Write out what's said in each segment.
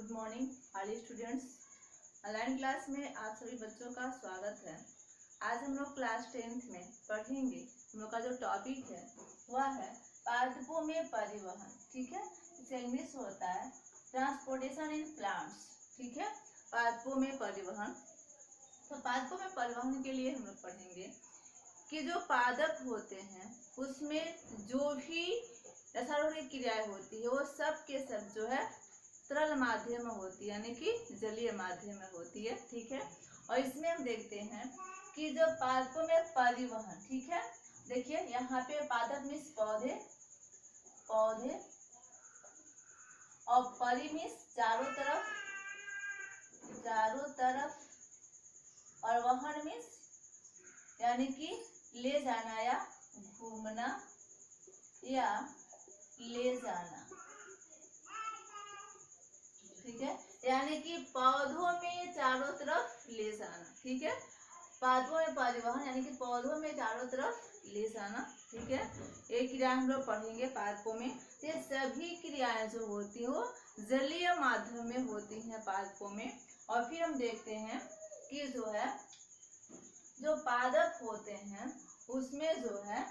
Good morning all students. Online class में आप सभी बच्चों का स्वागत है। आज हम लोग क्लास 10th में पढ़ेंगे। हम लोग का जो टॉपिक है वह है पादपों में परिवहन। ठीक है, इसे इंग्लिश होता है ट्रांसपोर्टेशन इन प्लांट्स। ठीक है, पादपों में परिवहन। तो पादपों में परिवहन के लिए हम लोग पढ़ेंगे कि जो पादप होते हैं उसमें जो भी रासायनिक क्रियाएं होती है वो सब के सब जो है तरल माध्यम में होती है, यानी कि जलीय माध्यम में होती है। ठीक है, और इसमें हम देखते हैं कि जो पादपों में परिवहन, ठीक है, देखिए यहाँ पे पादप मीन्स पौधे, पौधे और परि मीन्स चारों तरफ, चारों तरफ, और वहन मीन्स यानी कि ले जाना या घूमना या ले जाना। ठीक है, यानी कि पौधों में चारों तरफ ले जाना। ठीक है, पादपों में परिवहन यानी कि पौधों में चारों तरफ ले जाना। ठीक है, ये क्रिया हम लोग पढ़ेंगे पादपों में। ये सभी क्रियाएं जो होती है वो जलीय माध्यम में होती हैं पादपों में। और फिर हम देखते हैं कि जो है जो पादप होते हैं उसमें जो है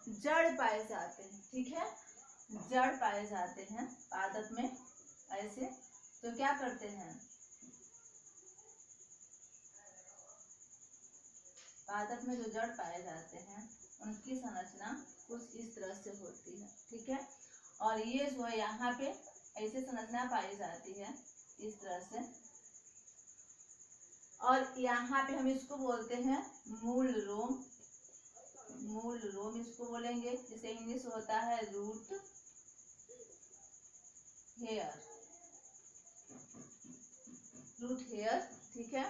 जड़ पाए जाते हैं। ठीक है, जड़ पाए जाते हैं पादप में। ऐसे तो क्या करते हैं, पादप में जो जड़ पाए जाते हैं उनकी संरचना कुछ इस तरह से होती है। ठीक है, और ये जो है यहाँ पे ऐसे संरचना पाई जाती है इस तरह से, और यहाँ पे हम इसको बोलते हैं मूल रोम। मूल रोम इसको बोलेंगे, जिसे इंग्लिश होता है रूट हेयर, रूट हेयर। ठीक है,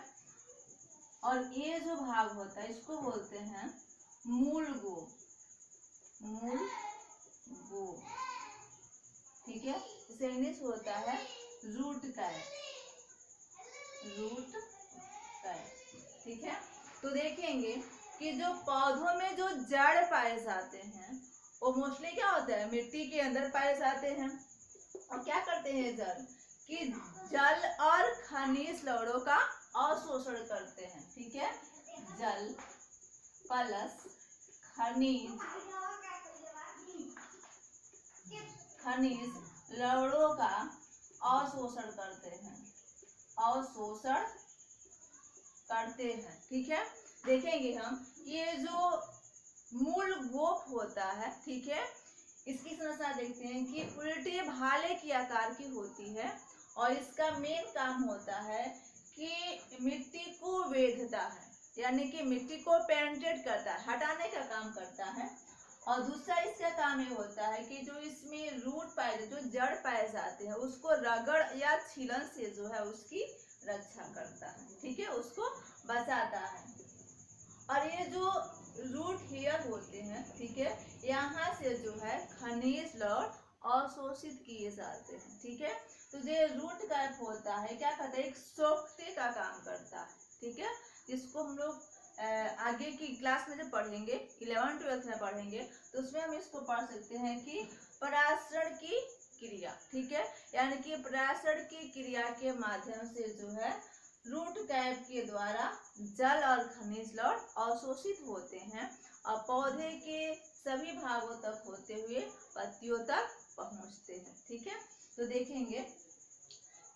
और ये जो भाग होता है इसको बोलते हैं मूल गो, मूल गो। ठीक है, इसे इंग्लिश होता है रूट कैप, रूट कैप। ठीक है, तो देखेंगे कि जो पौधों में जो जड़ पाए जाते हैं वो मोस्टली क्या होता है, मिट्टी के अंदर पाए जाते हैं। और क्या करते हैं जड़ कि जल और खनिज लवणों का अवशोषण करते हैं। ठीक है, जल प्लस खनिज, खनिज लवणों का अवशोषण करते हैं, अवशोषण करते हैं। ठीक है, देखेंगे हम ये जो मूल गोप होता है, ठीक है, इसकी संरचना देखते हैं कि उल्टे भाले की आकार की होती है। और इसका मेन काम होता है कि मिट्टी को वेधता है, यानी कि मिट्टी को पेनिट्रेट करता है, हटाने का काम करता है। और दूसरा इसका काम ये होता है कि जो इसमें रूट पाए, जो जड़ पाए जाते हैं उसको रगड़ या छीलन से जो है उसकी रक्षा करता है। ठीक है, उसको बचाता है। और ये जो रूट हेयर होते हैं, ठीक है, यहाँ से जो है खनिज लवण अवशोषित किए जाते हैं। ठीक है, तो जो रूट कैप होता है क्या करता है, एक सोखते का काम करता है। ठीक है, जिसको हम लोग आगे की क्लास में जब पढ़ेंगे 11th-12th में पढ़ेंगे तो उसमें हम इसको पढ़ सकते हैं कि परासरण की क्रिया। ठीक है, यानी कि परासरण की क्रिया के माध्यम से जो है रूट कैप के द्वारा जल और खनिज लवण अवशोषित होते हैं और पौधे के सभी भागों तक होते हुए पत्तियों तक पहुंचते हैं। ठीक है, तो देखेंगे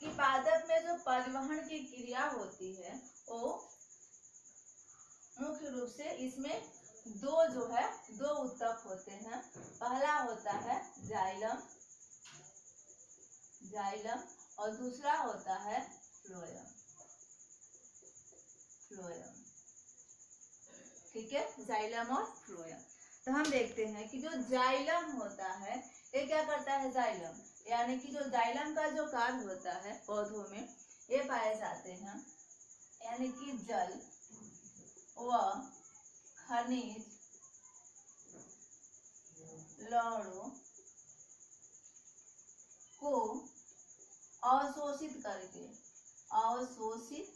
कि पादप में जो परिवहन की क्रिया होती है वो मुख्य रूप से इसमें दो ऊतक होते हैं। पहला होता है जाइलम, जाइलम, और दूसरा होता है फ्लोएम, फ्लोएम। ठीक है, जाइलम और फ्लोएम। तो हम देखते हैं कि जो जाइलम होता है ये क्या करता है, जाइलम यानी कि जो जाइलम का जो कार्य होता है पौधों में ये पाए जाते हैं, यानी कि जल व खनिज लवणों को अवशोषित करके, अवशोषित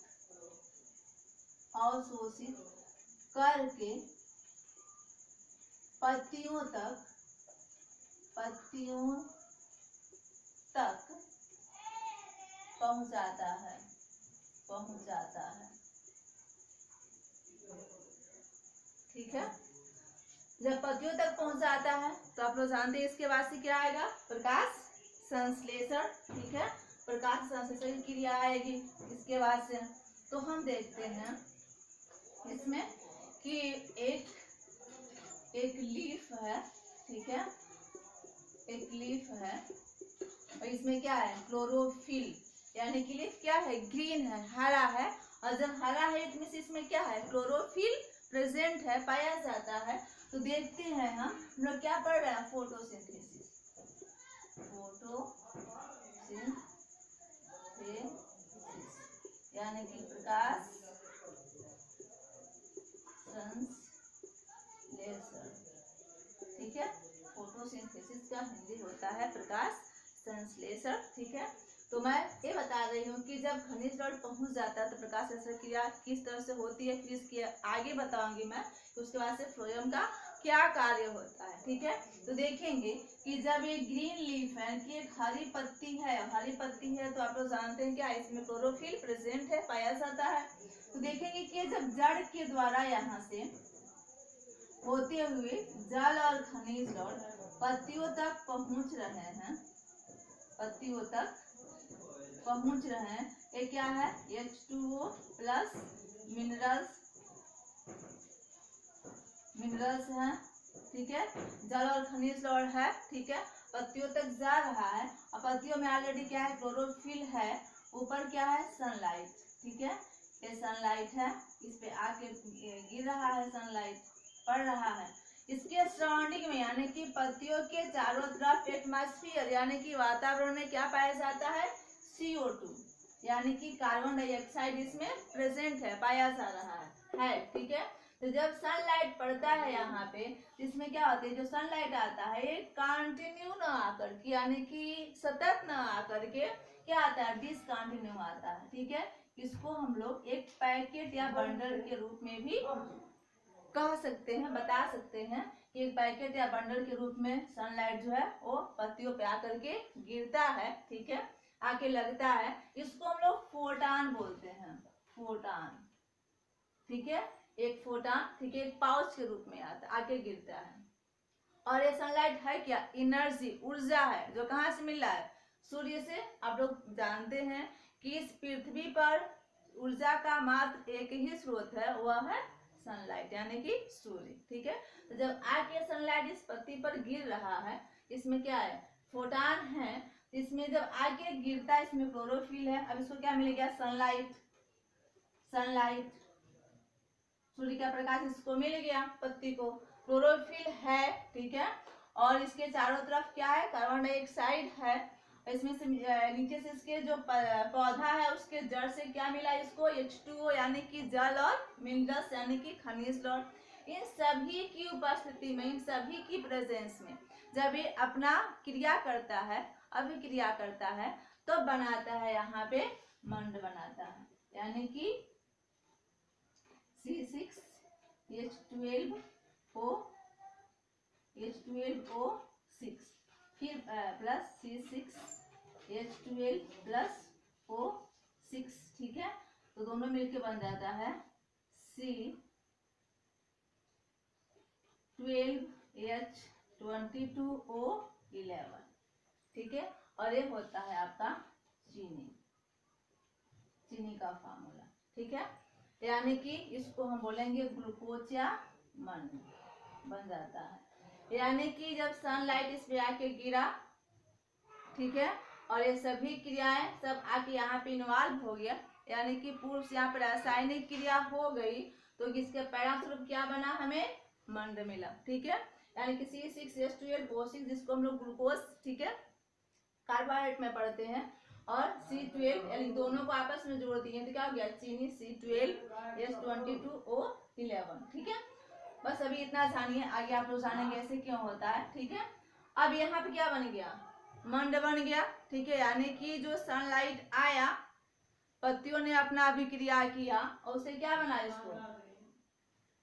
करके पत्तियों तक पहुंचाता है, ठीक है। जब पत्तियों तक पहुंचाता है तो आप लोग जानते हैं इसके बाद से क्या आएगा, प्रकाश संश्लेषण, ठीक है। प्रकाश संश्लेषण की क्रिया आएगी इसके बाद से। तो हम देखते हैं इसमें कि एक लीफ है, ठीक है, एक लीफ है और इसमें क्या है, क्लोरोफिल, यानी कि लीफ क्या है, ग्रीन है, हरा है। और जब हरा है इसमें क्या है, क्लोरोफिल प्रेजेंट है, पाया जाता है। तो देखते हैं हम लोग क्या पढ़ रहे हैं, फोटोसिंथेसिस, यानी कि प्रकाश संश्लेषण, ठीक है। फोटोसिंथेसिस का हिंदी होता है प्रकाश संश्लेषण, ठीक है। तो मैं ये बता रही हूँ कि जब खनिज लवण पहुंच जाता है तो प्रकाश संश्लेषण क्रिया किस तरह से होती है, फिर इसके आगे बताऊंगी मैं। तो उसके बाद से फ्लोएम का क्या कार्य होता है, ठीक है। तो देखेंगे कि जब ये ग्रीन लीफ है कि एक हरी पत्ती है, तो आप लोग जानते हैं क्या, इसमें क्लोरोफिल प्रेजेंट है, पाया जाता है। तो देखेंगे कि जब जड़ के द्वारा यहाँ से होते हुए जल और खनिज लवण पत्तियों तक पहुंच रहे हैं, ये क्या है, H2O प्लस मिनरल्स है, ठीक है। जल और खनिज लवण है, ठीक है, पत्तियों तक जा रहा है। और पत्तियों में ऑलरेडी क्या है, क्लोरोफिल है। ऊपर क्या है, सनलाइट, ठीक है, ये सनलाइट है, इस पे आके गिर रहा है, सनलाइट पड़ रहा है। इसके सराउंडिंग में यानी कि पत्तियों के चारों तरफ एटमॉस्फेयर यानी कि वातावरण में क्या पाया जाता है, CO2 यानी कि कार्बन डाइऑक्साइड इसमें प्रेजेंट है, पाया जा रहा है, ठीक है। तो जब सनलाइट पड़ता है यहाँ पे, इसमें क्या होता है, जो सनलाइट आता है ये कंटिन्यू न आकर के यानी कि सतत न आकर के क्या आता है, डिसकंटिन्यू आता है, ठीक है। इसको हम लोग एक पैकेट या बंडल के रूप में भी कह सकते हैं, बता सकते हैं कि एक पैकेट या बंडल के रूप में सनलाइट जो है वो पत्तियों पे आकर के गिरता है, ठीक है, आके लगता है। इसको हम लोग फोटान बोलते हैं, फोटान, ठीक है, एक फोटान, ठीक है, एक पाउच के रूप में आता आके गिरता है। और ये सनलाइट है क्या, एनर्जी, ऊर्जा है, जो कहाँ से मिल रहा है, सूर्य से। आप लोग जानते हैं कि इस पृथ्वी पर ऊर्जा का मात्र एक ही स्रोत है, वह है सनलाइट यानी कि सूर्य, ठीक है। तो जब आके सनलाइट इस पत्ती पर गिर रहा है, इसमें क्या है, फोटान है, इसमें जब आके गिरता है इसमें क्लोरोफिल है। अब इसको क्या मिलेगा, सनलाइट, सूर्य का प्रकाश इसको मिल गया, पत्ती को क्लोरोफिल है, ठीक है। और इसके चारों तरफ क्या है, कार्बन डाइऑक्साइड है। इसमें से नीचे से इसके जो पौधा है उसके जड़ से क्या मिला इसको, H2O यानी कि जल और मिनरल्स यानी कि खनिज लवण। इन सभी की उपस्थिति में, इन सभी की प्रेजेंस में जब ये अपना क्रिया करता है, अभिक्रिया करता है, तो बनाता है यहाँ पे मंड बनाता है, यानी कि C6H12O6 फिर प्लस C6H12+O6, ठीक है। तो दोनों मिलके बन जाता है C12H22O11, ठीक है। और ये होता है आपका चीनी का फार्मूला, ठीक है। यानी कि इसको हम बोलेंगे ग्लूकोज या मंड बन जाता है। यानी कि जब सनलाइट इस पे आके गिरा, ठीक है, और ये सभी क्रियाएं सब आके यहाँ पे इन्वॉल्व हो गया, यानी कि पूर्व से यहाँ पे रासायनिक क्रिया हो गई, तो इसके परिणामस्वरूप क्या बना, हमें मंड मिला, ठीक है। यानी कि C6H12O6 जिसको हम लोग ग्लूकोज, ठीक है, कार्बोहाइड्रेट में पढ़ते हैं, और C12 यानी दोनों को आपस में जोड़ दिए तो क्या हो गया, चीनी C12H22O11, ठीक है। बस अभी इतना जानिए, आगे आप लोग जानेंगे ऐसे क्यों होता है, ठीक है। अब यहाँ पे क्या बन गया, मंड बन गया, ठीक है। यानी कि जो सनलाइट आया, पत्तियों ने अपना अभिक्रिया किया और उसे क्या बना, इसको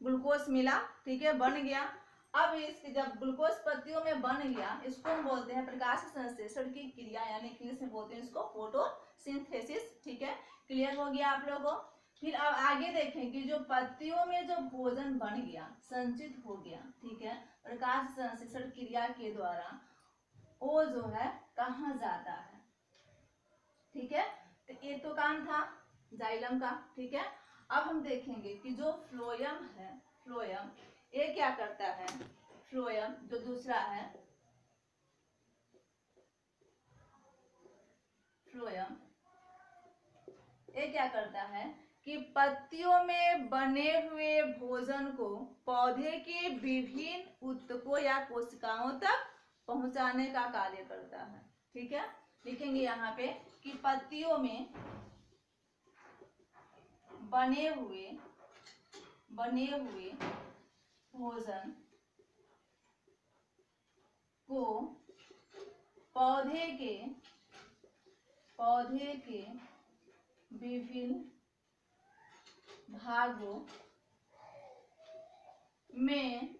ग्लूकोज मिला, ठीक है, बन गया। अब इसके जब ग्लूकोज पत्तियों में बन गया, इसको हम बोलते हैं प्रकाश संश्लेषण की क्रिया, यानी इंग्लिश में बोलते हैं इसको फोटोसिंथेसिस। ठीक है, क्लियर हो गया आप लोगों को। फिर अब आगे देखें कि जो पत्तियों में जो भोजन बन गया, संचित हो गया, ठीक है, प्रकाश संश्लेषण क्रिया के द्वारा वो जो है कहाँ जाता है। ठीक है, तो ये तो काम था जाइलम का। ठीक है, अब हम देखेंगे कि जो फ्लोएम है, फ्लोएम ये क्या करता है। फ्लोएम जो दूसरा है, फ्लोएम ये क्या करता है कि पत्तियों में बने हुए भोजन को पौधे के विभिन्न ऊतकों या कोशिकाओं तक पहुंचाने का कार्य करता है। ठीक है, लिखेंगे यहाँ पे कि पत्तियों में बने हुए भोजन को पौधे के विभिन्न भागों में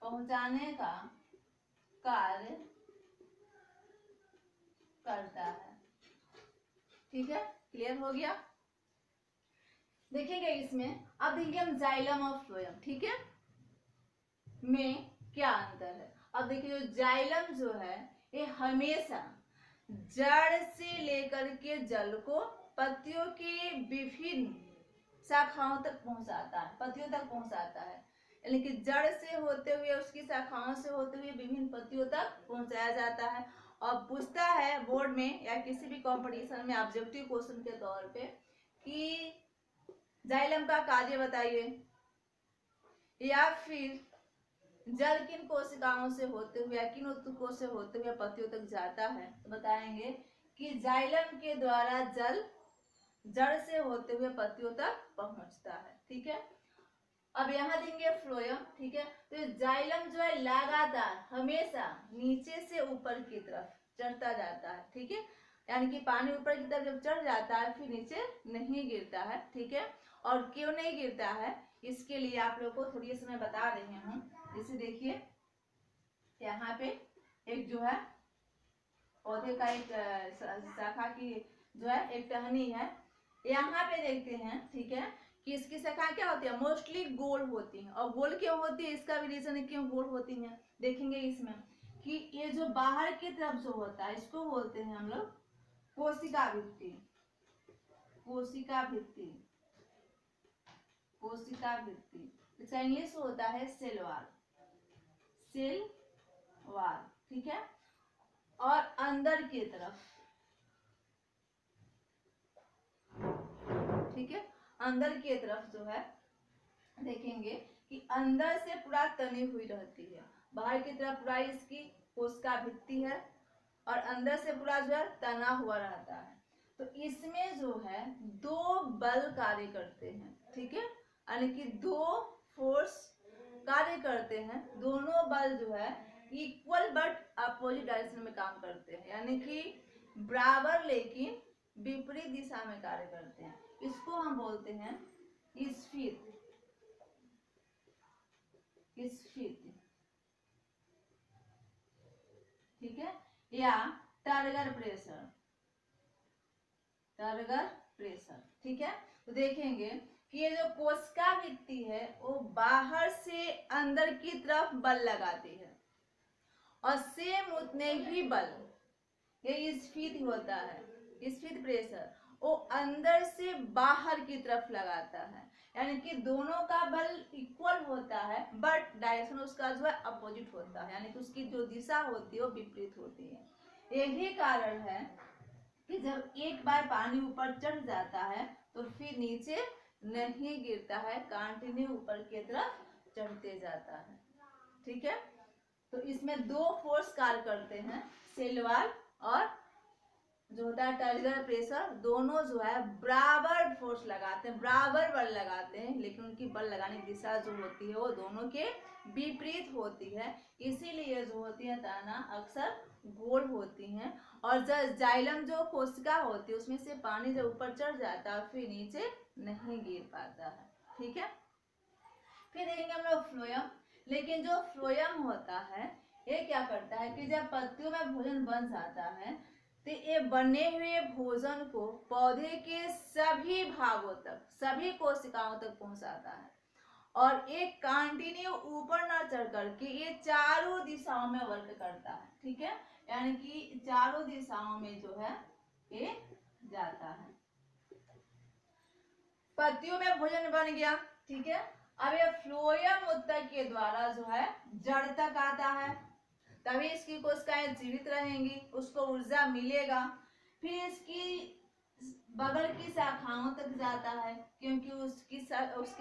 पहुंचाने का कार्य करता है। ठीक है, क्लियर हो गया। देखेंगे इसमें, अब देखेंगे हम जाइलम और फ्लोएम, ठीक है, में क्या अंतर है। अब देखिए जो जाइलम जो है ये हमेशा जड़ से लेकर के जल को पत्तियों की विभिन्न शाखाओं तक पहुंचाता है, पत्तियों तक पहुंचाता है, यानी कि जड़ से होते हुए उसकी शाखाओं से होते हुए विभिन्न पत्तियों तक पहुंचाया जाता है। और पूछता है बोर्ड में या किसी भी कंपटीशन में ऑब्जेक्टिव क्वेश्चन के तौर पे कि जाइलम का कार्य बताइए, या फिर जल किन कोशिकाओं से होते हुए या किन ऊतकों से होते हुए पत्तियों तक जाता है, तो बताएंगे कि जाइलम के द्वारा जल जड़ से होते हुए पत्तियों तक पहुंचता है। ठीक है, अब यहाँ देंगे फ्लोएम। ठीक है, तो जाइलम जो है लगातार हमेशा नीचे से ऊपर की तरफ चढ़ता जाता है। ठीक है, यानी कि पानी ऊपर की तरफ जब चढ़ जाता है फिर नीचे नहीं गिरता है। ठीक है, और क्यों नहीं गिरता है इसके लिए आप लोग को थोड़ी समय बता रहे हैं। जैसे देखिए यहाँ पे एक जो है पौधे का एक शाखा की जो है एक टहनी है, यहाँ पे देखते हैं। ठीक है, कि इसकी शाखा क्या होती है, मोस्टली गोल होती है। और गोल क्यों होती है, इसका भी रीजन है क्यों गोल होती है। देखेंगे इसमें कि ये जो बाहर की तरफ जो होता है इसको बोलते हैं हम लोग कोशिका भित्ति। कोशिका भित्ति, कोशिका भित्ति, इसका इंग्लिश होता है सेल वॉल, सेल वॉल। ठीक है, और अंदर की तरफ, ठीक है, अंदर की तरफ जो है देखेंगे कि अंदर से पूरा तनी हुई रहती है, बाहर की तरफ पूरा इसकी कोशिका भित्ति है और अंदर से पूरा जो है तना हुआ रहता है। तो इसमें जो है दो बल कार्य करते हैं। ठीक है, यानी कि दो फोर्स कार्य करते हैं, दोनों बल जो है इक्वल बट अपोजिट डायरेक्शन में काम करते हैं, यानी कि बराबर लेकिन विपरीत दिशा में कार्य करते हैं। इसको हम बोलते हैं स्फीत, स्फीत। ठीक है, या टर्गर प्रेशर, टर्गर प्रेशर। ठीक है, तो देखेंगे कि ये जो कोशिका भित्ति है वो बाहर से अंदर की तरफ बल लगाती है और सेम उतने ही बल ये स्फीत होता है, स्फीत प्रेशर वो अंदर से बाहर की तरफ लगाता है, यानी कि दोनों का बल इक्वल होता है बट डायरेक्शन उसका जो है अपोजिट होता है, यानी कि उसकी जो दिशा होती है वो विपरीत होती है। यही कारण है कि जब एक बार पानी ऊपर चढ़ जाता है तो फिर नीचे नहीं गिरता है, कंटिन्यू ऊपर की तरफ चढ़ते जाता है। ठीक है, तो इसमें दो फोर्स कार्य करते हैं, सेल वॉल और जो होता है टर्गर प्रेशर, दोनों जो है बराबर फोर्स लगाते हैं, बराबर बल लगाते हैं, लेकिन उनकी बल लगाने की दिशा जो होती है वो दोनों के विपरीत होती है। इसीलिए जो होती है तना अक्सर गोल होती हैं। और जब जाइलम जो कोशिका होती है उसमें से पानी जब ऊपर चढ़ जाता है फिर नीचे नहीं गिर पाता है। ठीक है, फिर देखेंगे हम लोग फ्लोएम। लेकिन जो फ्लोएम होता है ये क्या करता है कि जब पत्तियों में भोजन बन जाता है तो ये बने हुए भोजन को पौधे के सभी भागों तक, सभी कोशिकाओं तक पहुंचाता है और एक कंटिन्यू ऊपर न चढ़ करके ये चारों दिशाओं में वर्क करता है। ठीक है, यानी कि चारों दिशाओं में जो है ये जाता है। पत्तियों में भोजन बन गया, ठीक है। अब ये फ्लोएम ऊतक के द्वारा जो है जड़ तक आता है, तभी इसकी कोशिकाएं जीवित रहेंगी, उसको ऊर्जा मिलेगा। फिर इसकी बगल की शाखाओं तक जाता है, क्योंकि उसकी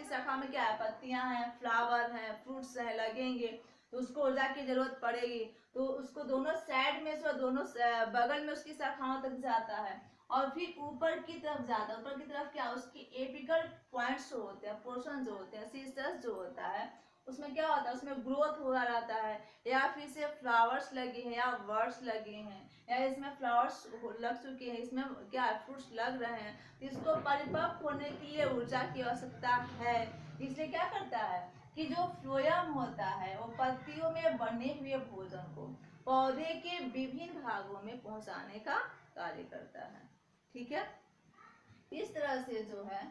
शाखा में क्या है, पत्तियां हैं, फ्लावर हैं, फ्रूट्स हैं, लगेंगे तो उसको ऊर्जा की जरूरत पड़ेगी, तो उसको दोनों साइड में से, दोनों बगल में उसकी शाखाओं तक जाता है और फिर ऊपर की तरफ जाता है। ऊपर की तरफ क्या, उसकी एपिकल पॉइंट्स जो होते हैं, पोर्शन जो होते हैं, शीर्ष जो होता है उसमें क्या होता है, उसमें ग्रोथ हो रहता है, या फिर से फ्लावर्स लगे हैं या वर्ड्स लगे हैं, या इसमें फ्लावर्स लग चुके हैं, इसमें क्या फ्रूट्स लग रहे हैं, तो इसको परिपक्व होने के लिए ऊर्जा की आवश्यकता है। इसलिए क्या करता है कि जो फ्लोएम होता है वो पत्तियों में बने हुए भोजन को पौधे के विभिन्न भागों में पहुंचाने का कार्य करता है। ठीक है, इस तरह से जो है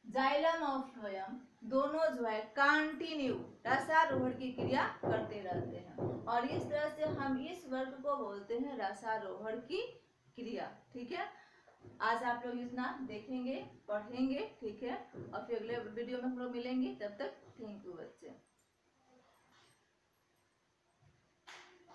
जाइलम और फ्लोएम दोनों जो है कंटिन्यू रसारोहण की क्रिया करते रहते हैं और इस तरह से हम इस वर्ग को बोलते हैं रसारोहण की क्रिया। ठीक है, आज आप लोग इतना देखेंगे, पढ़ेंगे, ठीक है, और फिर अगले वीडियो में हम लोग मिलेंगे। तब तक थैंक यू बच्चे।